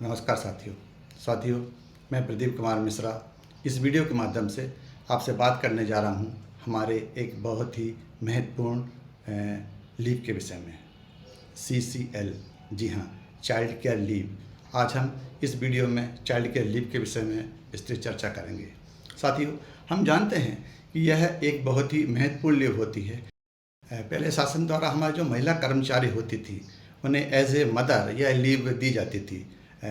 नमस्कार साथियों, मैं प्रदीप कुमार मिश्रा इस वीडियो के माध्यम से आपसे बात करने जा रहा हूं हमारे एक बहुत ही महत्वपूर्ण लीव के विषय में। CCL, जी हाँ, चाइल्ड केयर लीव। आज हम इस वीडियो में चाइल्ड केयर लीव के विषय में विस्तृत चर्चा करेंगे। साथियों, हम जानते हैं कि यह एक बहुत ही महत्वपूर्ण लीव होती है। पहले शासन द्वारा हमारी जो महिला कर्मचारी होती थी उन्हें एज ए मदर यह लीव दी जाती थी।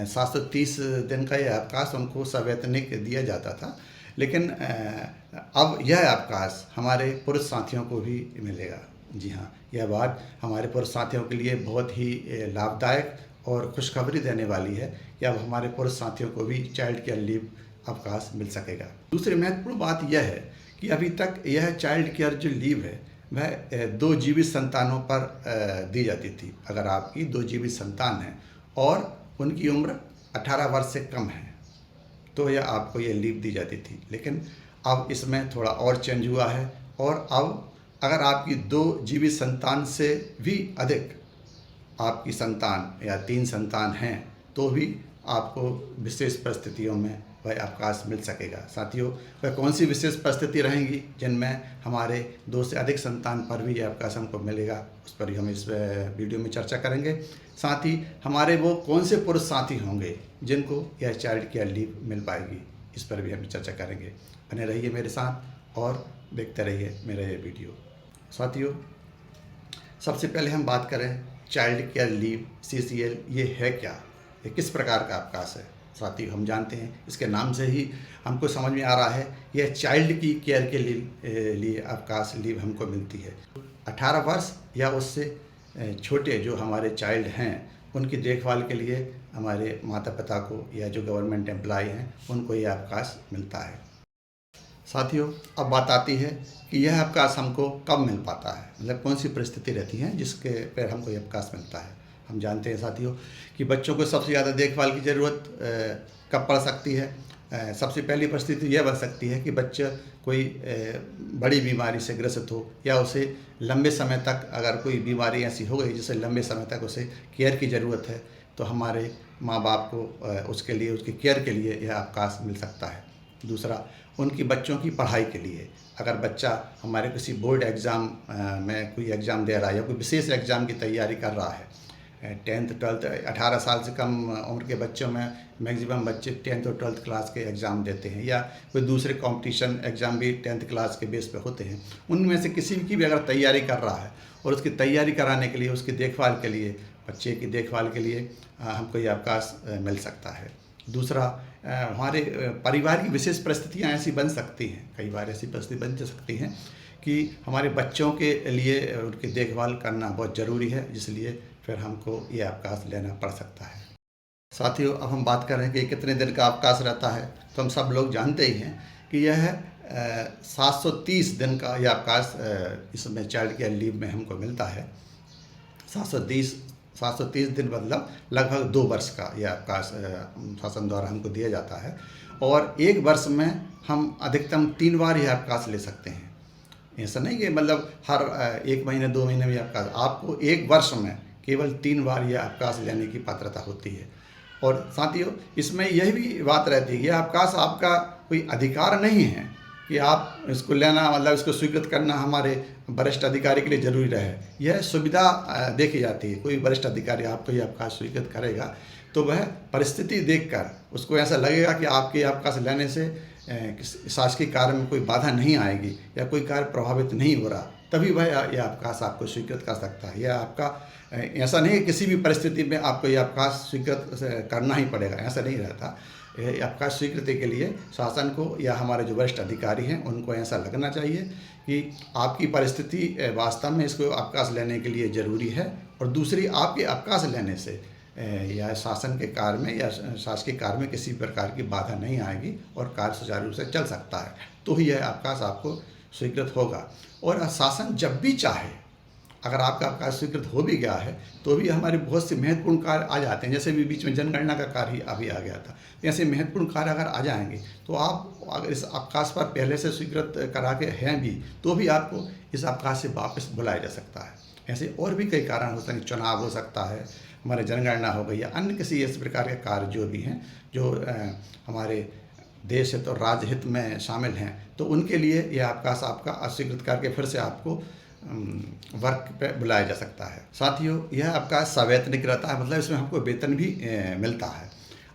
730 दिन का यह अवकाश उनको सवैतनिक दिया जाता था, लेकिन अब यह अवकाश हमारे पुरुष साथियों को भी मिलेगा। जी हाँ, यह बात हमारे पुरुष साथियों के लिए बहुत ही लाभदायक और खुशखबरी देने वाली है कि अब हमारे पुरुष साथियों को भी चाइल्ड केयर लीव अवकाश मिल सकेगा। दूसरी महत्वपूर्ण बात यह है कि अभी तक यह चाइल्ड केयर जो लीव है वह 2 जीवित संतानों पर दी जाती थी। अगर आपकी 2 जीवित संतान हैं और उनकी उम्र 18 वर्ष से कम है तो यह आपको ये लीव दी जाती थी। लेकिन अब इसमें थोड़ा और चेंज हुआ है और अब अगर आपकी 2 जीवित संतान से भी अधिक आपकी संतान या 3 संतान हैं तो भी आपको विशेष परिस्थितियों में वह अवकाश मिल सकेगा। साथियों, वह कौन सी विशेष परिस्थिति रहेंगी जिनमें हमारे 2 से अधिक संतान पर भी यह अवकाश हमको मिलेगा, उस पर भी हम इस वीडियो में चर्चा करेंगे। साथ ही हमारे वो कौन से पुरुष साथी होंगे जिनको यह चाइल्ड केयर लीव मिल पाएगी, इस पर भी हम चर्चा करेंगे। बने रहिए मेरे साथ और देखते रहिए मेरा ये वीडियो। साथियों, सबसे पहले हम बात करें चाइल्ड केयर लीव CCL, ये है क्या, ये किस प्रकार का अवकाश है। साथियों, हम जानते हैं इसके नाम से ही हमको समझ में आ रहा है यह चाइल्ड की केयर के लिए अवकाश लीव हमको मिलती है। 18 वर्ष या उससे छोटे जो हमारे चाइल्ड हैं उनकी देखभाल के लिए हमारे माता पिता को या जो गवर्नमेंट एम्प्लॉय हैं उनको यह अवकाश मिलता है। साथियों, अब बात आती है कि यह अवकाश हमको कब मिल पाता है, मतलब कौन सी परिस्थिति रहती है जिसके पर हमको यह अवकाश मिलता है। हम जानते हैं साथियों कि बच्चों को सबसे ज़्यादा देखभाल की ज़रूरत कब पड़ सकती है। सबसे पहली परिस्थिति यह बन सकती है कि बच्चा कोई बड़ी बीमारी से ग्रसित हो या उसे लंबे समय तक अगर कोई बीमारी ऐसी हो गई जिससे लंबे समय तक उसे केयर की ज़रूरत है तो हमारे माँ बाप को उसके लिए उसकी केयर के लिए यह अवकाश मिल सकता है। दूसरा, उनकी बच्चों की पढ़ाई के लिए, अगर बच्चा हमारे किसी बोर्ड एग्ज़ाम में कोई एग्ज़ाम दे रहा है या कोई विशेष एग्ज़ाम की तैयारी कर रहा है, 10th 12th 18 साल से कम उम्र के बच्चों में मैक्सिमम बच्चे 10th और 12th क्लास के एग्ज़ाम देते हैं, या कोई दूसरे कंपटीशन एग्ज़ाम भी 10th क्लास के बेस पे होते हैं। उनमें से किसी की भी अगर तैयारी कर रहा है और उसकी तैयारी कराने के लिए, उसकी देखभाल के लिए, बच्चे की देखभाल के लिए हमको ये अवकाश मिल सकता है। दूसरा, हमारे परिवार की विशेष परिस्थितियाँ ऐसी बन सकती हैं, कई बार ऐसी परिस्थिति बन सकती हैं कि हमारे बच्चों के लिए उनकी देखभाल करना बहुत ज़रूरी है, इसलिए फिर हमको ये अवकाश लेना पड़ सकता है। साथियों, अब हम बात करें कि कितने दिन का अवकाश रहता है, तो हम सब लोग जानते ही हैं कि यह 730 दिन का यह अवकाश इसमें चाइल्ड केयर लीव में हमको मिलता है। 730 दिन मतलब लगभग 2 वर्ष का यह अवकाश शासन द्वारा हमको दिया जाता है और 1 वर्ष में हम अधिकतम 3 बार यह अवकाश ले सकते हैं। ऐसा नहीं कि मतलब हर 1 महीने 2 महीने में अवकाश, आपको 1 वर्ष में केवल 3 बार यह अवकाश लेने की पात्रता होती है। और साथियों, इसमें यह भी बात रहती है कि यह अवकाश आपका कोई अधिकार नहीं है कि आप इसको लेना, मतलब इसको स्वीकृत करना हमारे वरिष्ठ अधिकारी के लिए ज़रूरी रहे। यह सुविधा देखी जाती है। कोई वरिष्ठ अधिकारी आपको यह अवकाश स्वीकृत करेगा तो वह परिस्थिति देखकर उसको ऐसा लगेगा कि आपके अवकाश लेने से शासकीय कार्य में कोई बाधा नहीं आएगी या कोई कार्य प्रभावित नहीं हो रहा, तभी वह यह अवकाश आपको स्वीकृत कर सकता है। यह आपका ऐसा नहीं है किसी भी परिस्थिति में आपको यह अवकाश स्वीकृत करना ही पड़ेगा, ऐसा नहीं रहता। अवकाश स्वीकृति के लिए शासन को या हमारे जो वरिष्ठ अधिकारी हैं उनको ऐसा लगना चाहिए कि आपकी परिस्थिति वास्तव में इसको अवकाश लेने के लिए ज़रूरी है, और दूसरी, आपके अवकाश लेने से या शासन के कार्य में या शासकीय कार्य में किसी प्रकार की बाधा नहीं आएगी और कार्य सुचारू रूप से चल सकता है, तो ही यह अवकाश आपको स्वीकृत होगा। और शासन जब भी चाहे, अगर आपका अवकाश स्वीकृत हो भी गया है तो भी हमारे बहुत से महत्वपूर्ण कार्य आ जाते हैं, जैसे भी बीच में जनगणना का कार्य अभी आ गया था, ऐसे महत्वपूर्ण कार्य अगर आ जाएंगे तो आप अगर इस अवकाश पर पहले से स्वीकृत करा के हैं भी तो भी आपको इस अवकाश से वापस बुलाया जा सकता है। ऐसे और भी कई कारण हो सकते हैं, चुनाव हो सकता है, हमारे जनगणना हो गई या अन्य किसी इस प्रकार के कार्य जो भी हैं, जो हमारे देश हित और राज्य हित में शामिल हैं, तो उनके लिए यह अवकाश आपका अस्वीकृत करके फिर से आपको वर्क पे बुलाया जा सकता है। साथियों, यह अवकाश सवैतनिक रहता है, मतलब इसमें हमको वेतन भी मिलता है।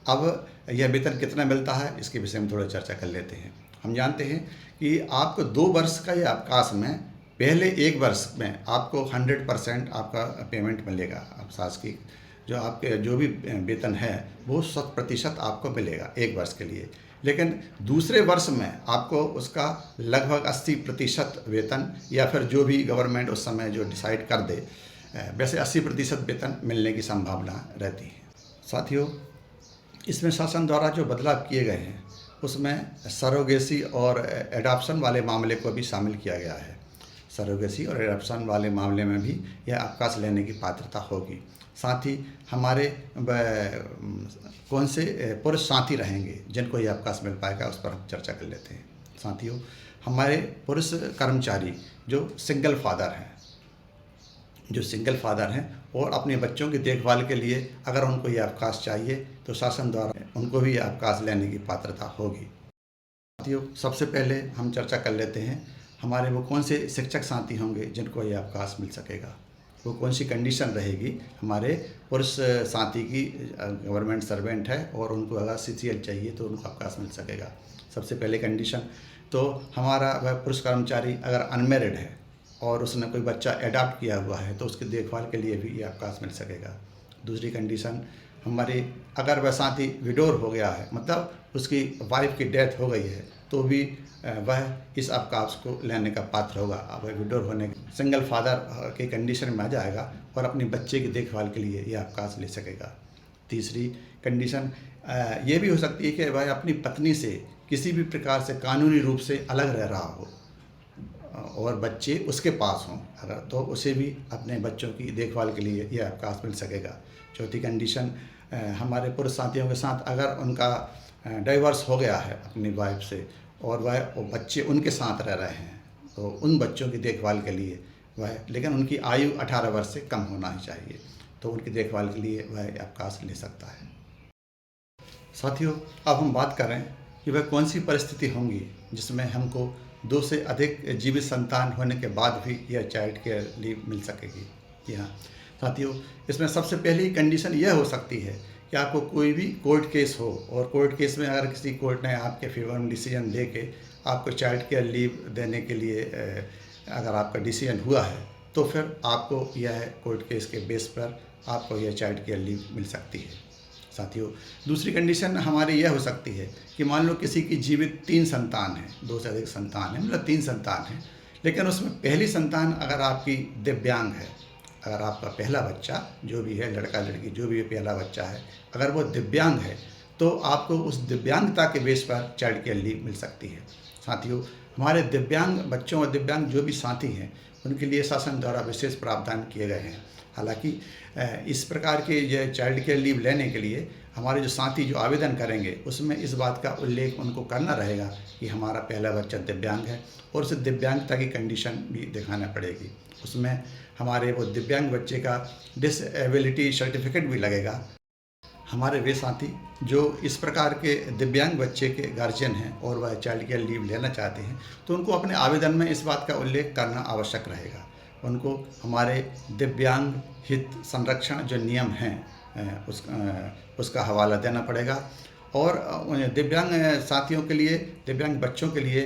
अब यह वेतन कितना मिलता है, इसके विषय में थोड़ा चर्चा कर लेते हैं। हम जानते हैं कि आपको 2 वर्ष का यह अवकाश में पहले 1 वर्ष में आपको 100% आपका पेमेंट मिलेगा। अब शासकीय जो आपके जो भी वेतन है वो 100% आपको मिलेगा 1 वर्ष के लिए। लेकिन दूसरे वर्ष में आपको उसका लगभग 80% वेतन, या फिर जो भी गवर्नमेंट उस समय जो डिसाइड कर दे, वैसे 80% वेतन मिलने की संभावना रहती है। साथियों, इसमें शासन द्वारा जो बदलाव किए गए हैं उसमें सरोगेसी और एडॉप्शन वाले मामले को भी शामिल किया गया है। सरोगेसी और एडॉप्शन वाले मामले में भी यह अवकाश लेने की पात्रता होगी। साथ ही हमारे कौन से पुरुष साथी रहेंगे जिनको यह अवकाश मिल पाएगा, उस पर हम चर्चा कर लेते हैं। साथियों, हमारे पुरुष कर्मचारी जो सिंगल फादर हैं और अपने बच्चों की देखभाल के लिए अगर उनको यह अवकाश चाहिए तो शासन द्वारा उनको भी यह अवकाश लेने की पात्रता होगी। साथियों, सबसे पहले हम चर्चा कर लेते हैं हमारे वो कौन से शिक्षक साथी होंगे जिनको यह अवकाश मिल सकेगा। वो कौन सी कंडीशन रहेगी हमारे पुरुष साथी की, गवर्नमेंट सर्वेंट है और उनको अगर CCL चाहिए तो उनको अवकाश मिल सकेगा। सबसे पहले कंडीशन तो हमारा वह पुरुष कर्मचारी अगर अनमेरिड है और उसने कोई बच्चा एडॉप्ट किया हुआ है तो उसकी देखभाल के लिए भी ये अवकाश मिल सकेगा। दूसरी कंडीशन, हमारी अगर वह साथी विडोर हो गया है, मतलब उसकी वाइफ की डेथ हो गई है, तो भी वह इस अवकाश को लेने का पात्र होगा। अब वह विडोर होने सिंगल फादर के कंडीशन में आ जाएगा और अपने बच्चे की देखभाल के लिए यह अवकाश ले सकेगा। तीसरी कंडीशन ये भी हो सकती है कि वह अपनी पत्नी से किसी भी प्रकार से कानूनी रूप से अलग रह रहा हो और बच्चे उसके पास हों, अगर तो उसे भी अपने बच्चों की देखभाल के लिए यह अवकाश मिल सकेगा। चौथी कंडीशन, हमारे पुरुष साथियों के साथ अगर उनका डाइवर्स हो गया है अपनी वाइफ से और वह बच्चे उनके साथ रह रहे हैं तो उन बच्चों की देखभाल के लिए वह, लेकिन उनकी आयु 18 वर्ष से कम होना ही चाहिए, तो उनकी देखभाल के लिए वह अवकाश ले सकता है। साथियों, अब हम बात करें कि वह कौन सी परिस्थिति होंगी जिसमें हमको 2 से अधिक जीवित संतान होने के बाद भी यह चाइल्ड केयर लीव मिल सकेगी। जी हाँ साथियों, इसमें सबसे पहली कंडीशन यह हो सकती है कि आपको कोई भी कोर्ट केस हो और कोर्ट केस में अगर किसी कोर्ट ने आपके फेवर में डिसीजन दे के आपको चाइल्ड केयर लीव देने के लिए अगर आपका डिसीजन हुआ है तो फिर आपको यह कोर्ट केस के बेस पर आपको यह चाइल्ड केयर लीव मिल सकती है। साथियों, दूसरी कंडीशन हमारी यह हो सकती है कि मान लो किसी की जीवित 3 संतान है, 2 से अधिक संतान है, मतलब 3 संतान है, लेकिन उसमें पहली संतान अगर आपकी दिव्यांग है, अगर आपका पहला बच्चा जो भी है, लड़का लड़की जो भी पहला बच्चा है, अगर वो दिव्यांग है तो आपको उस दिव्यांगता के बेस पर चाइल्ड केयर लीव मिल सकती है। साथियों, हमारे दिव्यांग बच्चों और दिव्यांग जो भी साथी हैं उनके लिए शासन द्वारा विशेष प्रावधान किए गए हैं। हालांकि इस प्रकार के ये चाइल्ड केयर लीव लेने के लिए हमारे जो साथी जो आवेदन करेंगे उसमें इस बात का उल्लेख उनको करना रहेगा कि हमारा पहला बच्चा दिव्यांग है और उसे दिव्यांगता की कंडीशन भी दिखाना पड़ेगी। उसमें हमारे वो दिव्यांग बच्चे का डिसेबिलिटी सर्टिफिकेट भी लगेगा। हमारे वे साथी जो इस प्रकार के दिव्यांग बच्चे के गार्जियन हैं और वह चाइल्ड केयर लीव लेना चाहते हैं तो उनको अपने आवेदन में इस बात का उल्लेख करना आवश्यक रहेगा। उनको हमारे दिव्यांग हित संरक्षण जो नियम हैं उसका हवाला देना पड़ेगा और दिव्यांग साथियों के लिए, दिव्यांग बच्चों के लिए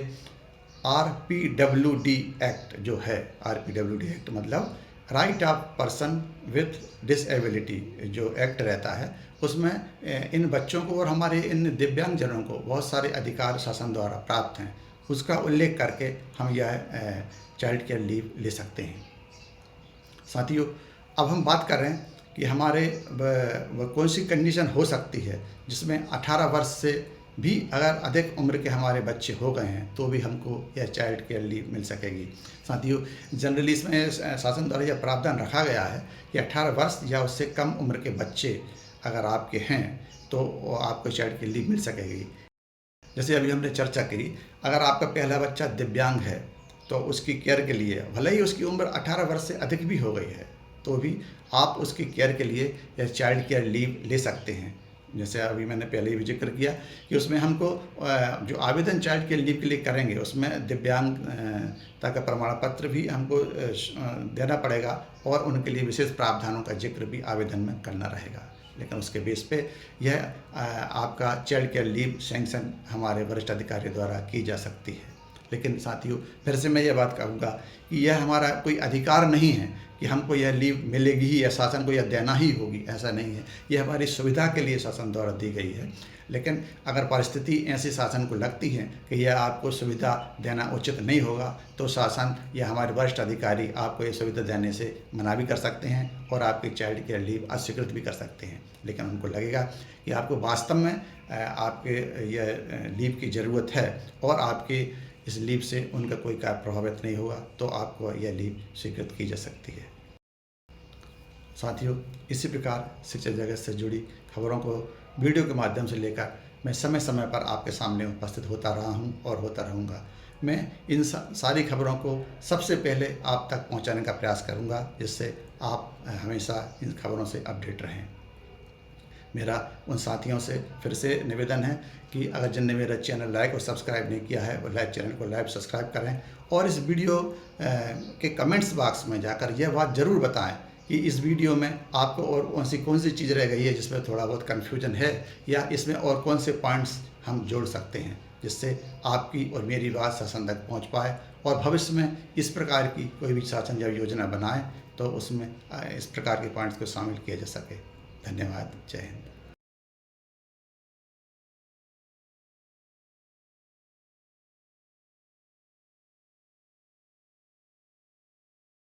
RPWD एक्ट जो है, RPWD एक्ट मतलब right of person with disability जो एक्ट रहता है, उसमें इन बच्चों को और हमारे इन दिव्यांगजनों को बहुत सारे अधिकार शासन द्वारा प्राप्त हैं, उसका उल्लेख करके हम यह चाइल्ड केयर लीव ले सकते हैं। साथियों, अब हम बात कर रहे हैं कि हमारे कौन सी कंडीशन हो सकती है जिसमें 18 वर्ष से भी अगर अधिक उम्र के हमारे बच्चे हो गए हैं तो भी हमको यह चाइल्ड केयर लीव मिल सकेगी। साथियों, जनरली इसमें शासन द्वारा यह प्रावधान रखा गया है कि 18 वर्ष या उससे कम उम्र के बच्चे अगर आपके हैं तो आपको चाइल्ड केयर लीव मिल सकेगी। जैसे अभी हमने चर्चा की, अगर आपका पहला बच्चा दिव्यांग है तो उसकी केयर के लिए भले ही उसकी उम्र 18 वर्ष से अधिक भी हो गई है, तो भी आप उसकी केयर के लिए या चाइल्ड केयर लीव ले सकते हैं। जैसे अभी मैंने पहले भी जिक्र किया कि उसमें हमको जो आवेदन चाइल्ड केयर लीव के लिए करेंगे उसमें दिव्यांगता का प्रमाण पत्र भी हमको देना पड़ेगा और उनके लिए विशेष प्रावधानों का जिक्र भी आवेदन में करना रहेगा। लेकिन उसके बेस पे यह आपका चाइल्ड केयर लीव सैंक्शन हमारे वरिष्ठ अधिकारी द्वारा की जा सकती है। लेकिन साथियों, फिर से मैं ये बात कहूँगा कि यह हमारा कोई अधिकार नहीं है कि हमको यह लीव मिलेगी ही या शासन को यह देना ही होगी, ऐसा नहीं है। यह हमारी सुविधा के लिए शासन द्वारा दी गई है। लेकिन अगर परिस्थिति ऐसी शासन को लगती है कि यह आपको सुविधा देना उचित नहीं होगा तो शासन या हमारे वरिष्ठ अधिकारी आपको ये सुविधा देने से मना भी कर सकते हैं और आपकी चाइल्ड केयर लीव अस्वीकृत भी कर सकते हैं। लेकिन उनको लगेगा कि आपको वास्तव में आपके यह लीव की ज़रूरत है और आपके इस लीव से उनका कोई कार्य प्रभावित नहीं होगा तो आपको यह लीव स्वीकृत की जा सकती है। साथियों, इसी प्रकार शिक्षा जगत से जुड़ी खबरों को वीडियो के माध्यम से लेकर मैं समय समय पर आपके सामने उपस्थित होता रहा हूं और होता रहूंगा। मैं इन सारी खबरों को सबसे पहले आप तक पहुंचाने का प्रयास करूंगा, जिससे आप हमेशा इन खबरों से अपडेट रहें। मेरा उन साथियों से फिर से निवेदन है कि अगर जिनने मेरा चैनल लाइक और सब्सक्राइब नहीं किया है वो चैनल को लाइक सब्सक्राइब करें और इस वीडियो के कमेंट्स बॉक्स में जाकर यह बात ज़रूर बताएं कि इस वीडियो में आपको और ऐसी कौन सी चीज़ रह गई है जिसमें थोड़ा बहुत कन्फ्यूजन है या इसमें और कौन से पॉइंट्स हम जोड़ सकते हैं, जिससे आपकी और मेरी बात शासन तक पहुँच पाए और भविष्य में इस प्रकार की कोई भी शासन जब योजना बनाए तो उसमें इस प्रकार के पॉइंट्स को शामिल किया जा सके। धन्यवाद। जय हिंद।